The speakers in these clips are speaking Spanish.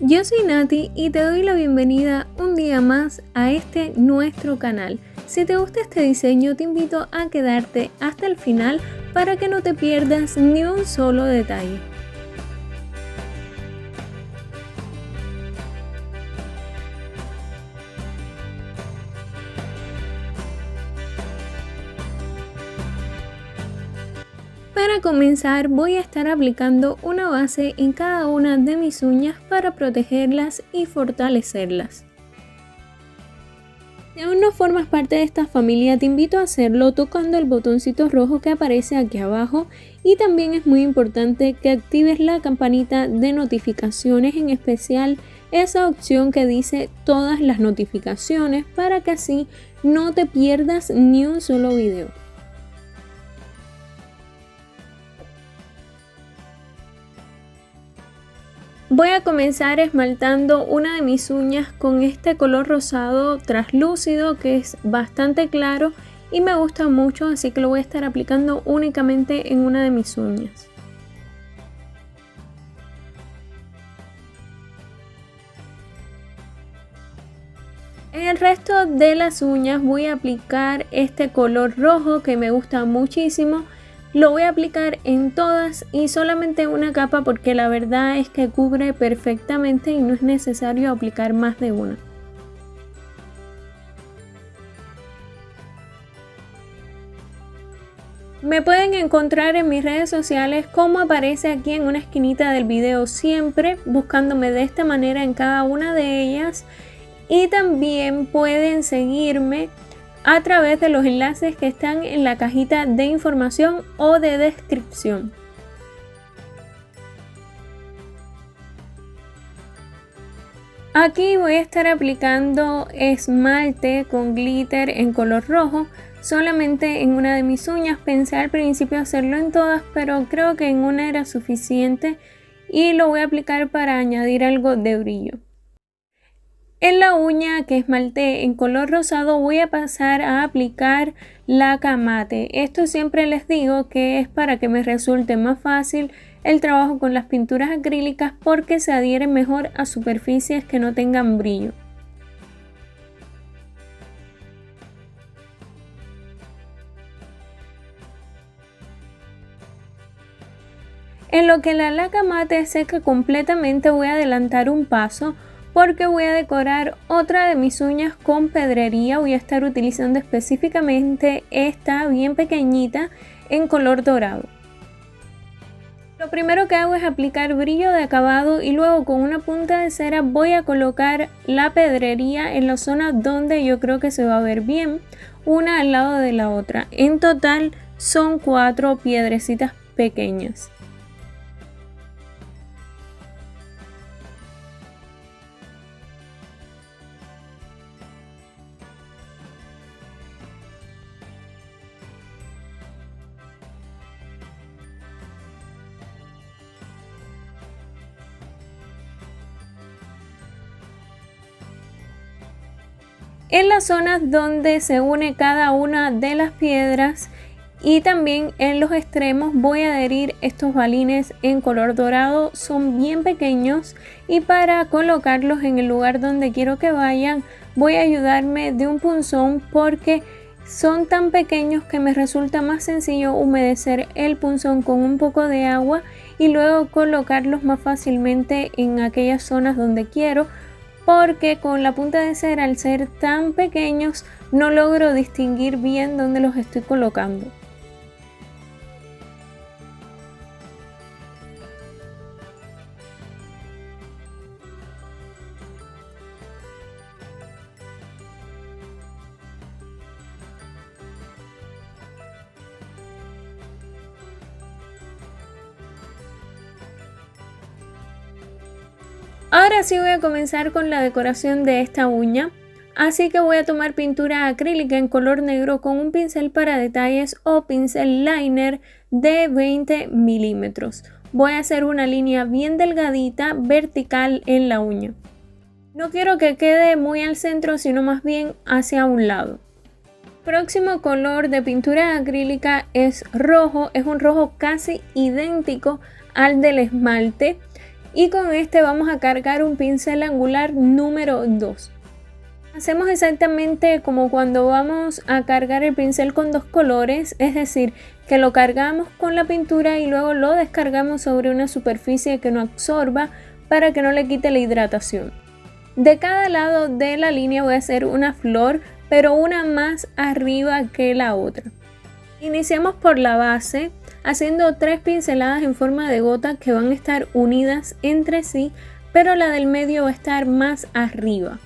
Yo soy Nati y te doy la bienvenida un día más a nuestro canal. Si te gusta este diseño, te invito a quedarte hasta el final para que no te pierdas ni un solo detalle. Para comenzar, voy a estar aplicando una base en cada una de mis uñas para protegerlas y fortalecerlas. Si aún no formas parte de esta familia, te invito a hacerlo tocando el botoncito rojo que aparece aquí abajo, y también es muy importante que actives la campanita de notificaciones, en especial esa opción que dice todas las notificaciones, para que así no te pierdas ni un solo video. Voy a comenzar esmaltando una de mis uñas con este color rosado traslúcido que es bastante claro y me gusta mucho, así que lo voy a estar aplicando únicamente en una de mis uñas. En el resto de las uñas voy a aplicar este color rojo que me gusta muchísimo. Lo voy a aplicar en todas y solamente una capa, porque la verdad es que cubre perfectamente y no es necesario aplicar más de una. Me pueden encontrar en mis redes sociales, como aparece aquí en una esquinita del video, siempre buscándome de esta manera en cada una de ellas. Y también pueden seguirme a través de los enlaces que están en la cajita de información o de descripción. Aquí voy a estar aplicando esmalte con glitter en color rojo, solamente en una de mis uñas. Pensé al principio hacerlo en todas, pero creo que en una era suficiente y lo voy a aplicar para añadir algo de brillo. En la uña que esmalté en color rosado voy a pasar a aplicar laca mate. Esto siempre les digo que es para que me resulte más fácil el trabajo con las pinturas acrílicas, porque se adhieren mejor a superficies que no tengan brillo. En lo que la laca mate seca completamente, voy a adelantar un paso porque voy a decorar otra de mis uñas con pedrería. Voy a estar utilizando específicamente esta bien pequeñita en color dorado. Lo primero que hago es aplicar brillo de acabado y luego con una punta de cera voy a colocar la pedrería en la zona donde yo creo que se va a ver bien, una al lado de la otra. En total son 4 piedrecitas pequeñas. En las zonas donde se une cada una de las piedras y también en los extremos voy a adherir estos balines en color dorado. Son bien pequeños y para colocarlos en el lugar donde quiero que vayan voy a ayudarme de un punzón, porque son tan pequeños que me resulta más sencillo humedecer el punzón con un poco de agua y luego colocarlos más fácilmente en aquellas zonas donde quiero, porque con la punta de cera, al ser tan pequeños, no logro distinguir bien dónde los estoy colocando. Ahora sí voy a comenzar con la decoración de esta uña, así que voy a tomar pintura acrílica en color negro con un pincel para detalles o pincel liner de 20 milímetros. Voy a hacer una línea bien delgadita vertical en la uña. No quiero que quede muy al centro, sino más bien hacia un lado. Próximo color de pintura acrílica es rojo, es un rojo casi idéntico al del esmalte. y con este vamos a cargar un pincel angular número 2. Hacemos exactamente como cuando vamos a cargar el pincel con dos colores, es decir, que lo cargamos con la pintura y luego lo descargamos sobre una superficie que no absorba para que no le quite la hidratación. De cada lado de la línea voy a hacer una flor, pero una más arriba que la otra. Iniciamos por la base haciendo 3 pinceladas en forma de gota que van a estar unidas entre sí, pero la del medio va a estar más arriba.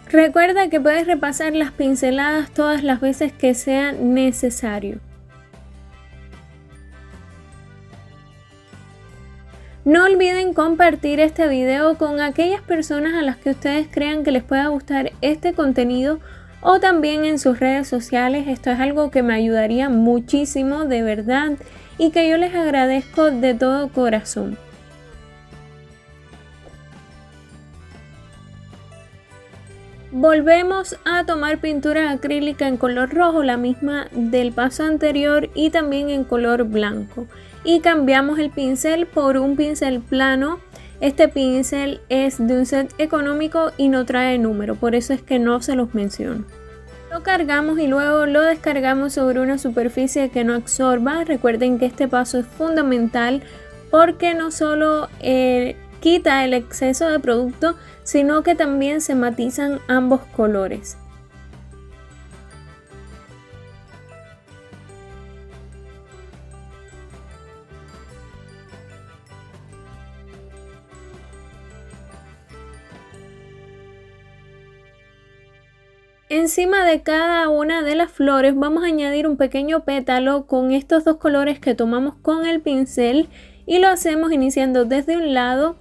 Recuerda que puedes repasar las pinceladas todas las veces que sea necesario. No olviden compartir este video con aquellas personas a las que ustedes crean que les pueda gustar este contenido o también en sus redes sociales. Esto es algo que me ayudaría muchísimo de verdad y que yo les agradezco de todo corazón. Volvemos a tomar pintura acrílica en color rojo, la misma del paso anterior, y también en color blanco. Y cambiamos el pincel por un pincel plano. Este pincel es de un set económico y no trae número, por eso es que no se los menciono. Lo cargamos y luego lo descargamos sobre una superficie que no absorba. Recuerden que este paso es fundamental porque no solo quita el exceso de producto, sino que también se matizan ambos colores. Encima de cada una de las flores vamos a añadir un pequeño pétalo con estos dos colores que tomamos con el pincel y lo hacemos iniciando desde un lado.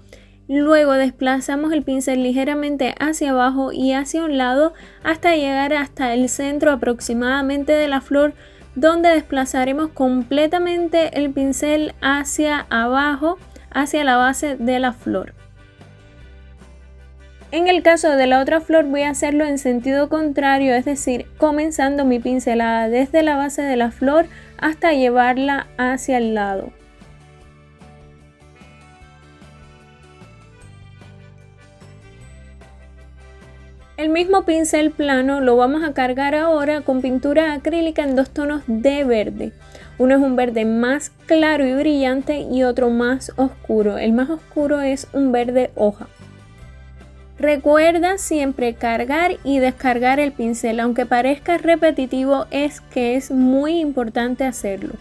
Luego desplazamos el pincel ligeramente hacia abajo y hacia un lado hasta llegar hasta el centro aproximadamente de la flor, donde desplazaremos completamente el pincel hacia abajo, hacia la base de la flor. En el caso de la otra flor voy a hacerlo en sentido contrario, es decir, comenzando mi pincelada desde la base de la flor hasta llevarla hacia el lado. El mismo pincel plano lo vamos a cargar ahora con pintura acrílica en dos tonos de verde. Uno es un verde más claro y brillante y otro más oscuro. El más oscuro es un verde hoja. Recuerda siempre cargar y descargar el pincel, aunque parezca repetitivo, es que es muy importante hacerlo.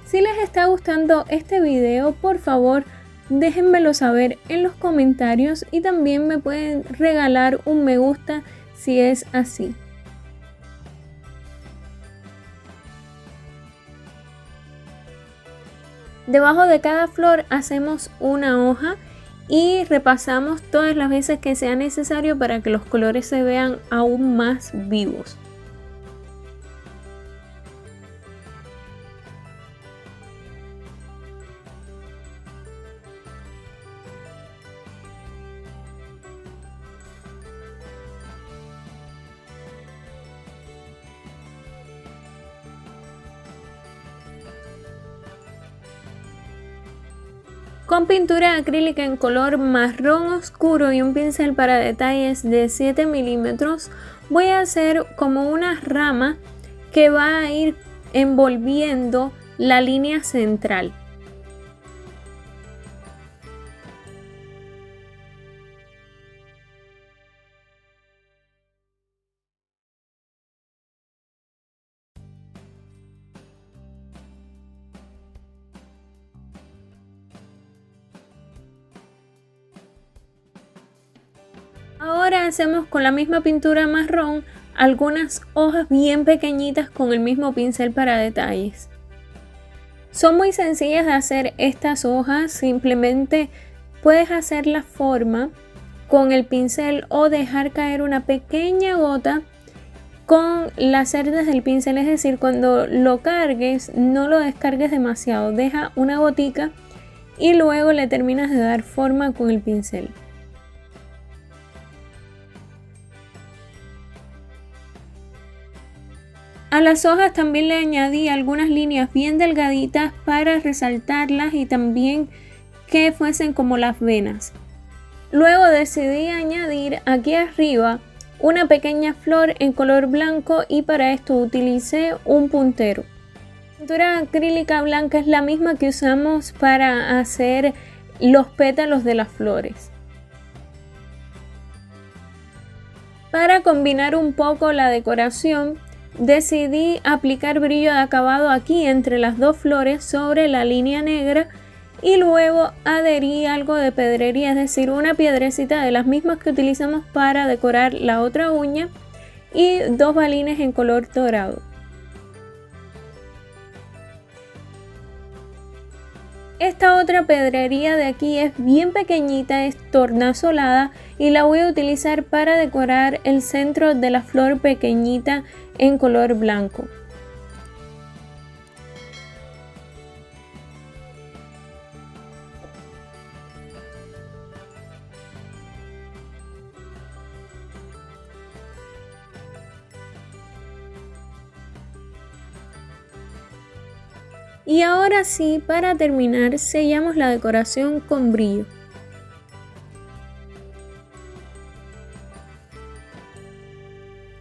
Si les está gustando este video, por favor déjenmelo saber en los comentarios y también me pueden regalar un me gusta si es así. Debajo de cada flor hacemos una hoja y repasamos todas las veces que sea necesario para que los colores se vean aún más vivos. Con pintura acrílica en color marrón oscuro y un pincel para detalles de 7 milímetros voy a hacer como una rama que va a ir envolviendo la línea central. Ahora hacemos con la misma pintura marrón algunas hojas bien pequeñitas con el mismo pincel para detalles. Son muy sencillas de hacer estas hojas, simplemente puedes hacer la forma con el pincel o dejar caer una pequeña gota con las cerdas del pincel, es decir, cuando lo cargues no lo descargues demasiado, deja una gotica y luego le terminas de dar forma con el pincel. A las hojas también le añadí algunas líneas bien delgaditas para resaltarlas y también que fuesen como las venas. Luego decidí añadir aquí arriba una pequeña flor en color blanco y para esto utilicé un puntero. La pintura acrílica blanca es la misma que usamos para hacer los pétalos de las flores. Para combinar un poco la decoración, decidí aplicar brillo de acabado aquí entre las dos flores sobre la línea negra y luego adherí algo de pedrería, es decir, una piedrecita de las mismas que utilizamos para decorar la otra uña y dos balines en color dorado. Esta otra pedrería de aquí es bien pequeñita, es tornasolada y la voy a utilizar para decorar el centro de la flor pequeñita en color blanco. Y ahora sí, para terminar, sellamos la decoración con brillo.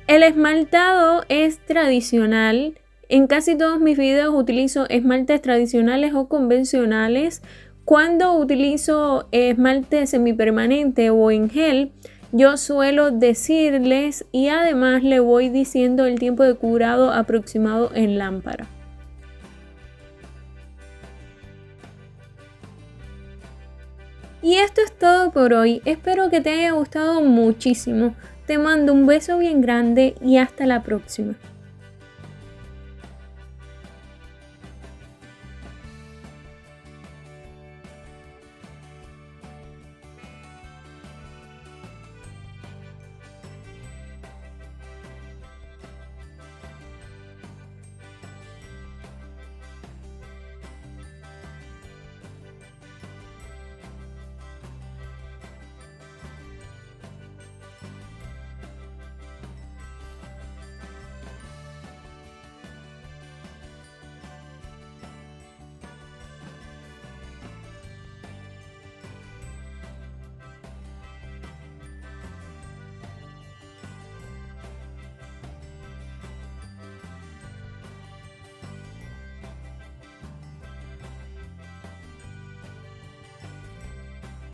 El esmaltado es tradicional. En casi todos mis videos utilizo esmaltes tradicionales o convencionales. Cuando utilizo esmalte semipermanente o en gel, yo suelo decirles y además le voy diciendo el tiempo de curado aproximado en lámpara. Y esto es todo por hoy, espero que te haya gustado muchísimo. Te mando un beso bien grande y hasta la próxima.